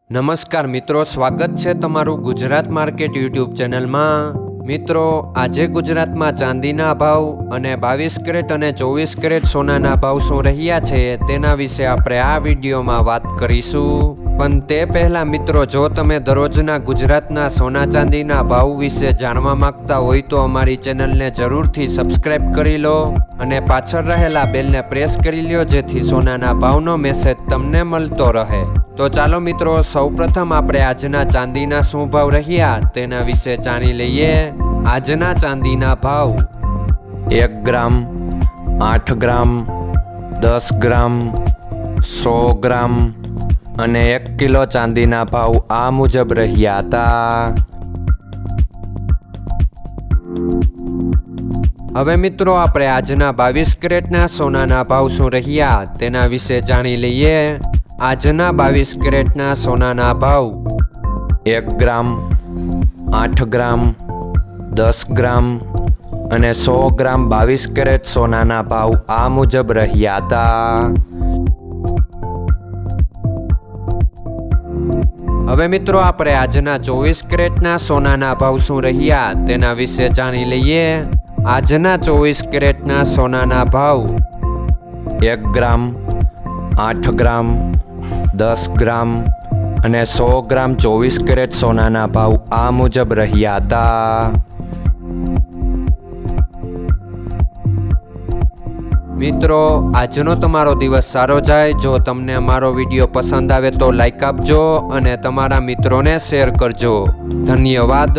નમસ્કાર મિત્રો, સ્વાગત છે તમારું ગુજરાત માર્કેટ યુટ્યુબ ચેનલમાં। મિત્રો, આજે ગુજરાતમાં ચાંદીના ભાવ અને 22 કેરેટ અને 24 કેરેટ સોનાના ભાવ શું રહ્યા છે તેના વિશે આપણે આ વિડીયોમાં વાત કરીશું। પણ તે પહેલાં મિત્રો, જો તમે દરરોજના ગુજરાતના સોના ચાંદીના ભાવ વિશે જાણવા માંગતા હોય તો અમારી ચેનલને જરૂરથી સબસ્ક્રાઈબ કરી લો અને પાછળ રહેલા બેલને પ્રેસ કરી લ્યો, જેથી સોનાના ભાવનો મેસેજ તમને મળતો રહે। તો ચાલો મિત્રો, સૌપ્રથમ આપણે આજના ચાંદીના શું ભાવ રહ્યા તેના વિશે જાણી લઈએ। આજના ચાંદીના ભાવ 1 ગ્રામ, 8 ગ્રામ, 10 ગ્રામ, 100 ગ્રામ અને 1 કિલો ચાંદીના ભાવ આ મુજબ રહ્યા હતા। હવે મિત્રો, આપણે આજના 22 કેરેટના સોનાના ભાવ શું રહ્યા તેના વિશે જાણી લઈએ। આજના 22 કેરેટના સોનાના ભાવ 1 ગ્રામ, 8 ગ્રામ, 10 ગ્રામ અને 100 ગ્રામ 22 કેરેટ સોનાના ભાવ આ મુજબ રહ્યા હતા। હવે મિત્રો, આપણે આજના 24 કેરેટના સોનાના ભાવ શું રહ્યા તેના વિશે જાણી લઈએ। આજના 24 કેરેટના સોનાના ભાવ 1 ગ્રામ, 8 ગ્રામ, 10 ગ્રામ અને 100 ગ્રામ 24 કેરેટ સોનાના ભાવ આ મુજબ રહ્યા હતા। મિત્રો, આજનો તમારો દિવસ સારો જાય। જો તમને અમારો વિડીયો પસંદ આવે તો લાઈક આપજો અને તમારા મિત્રોને શેર કરજો। ધન્યવાદ।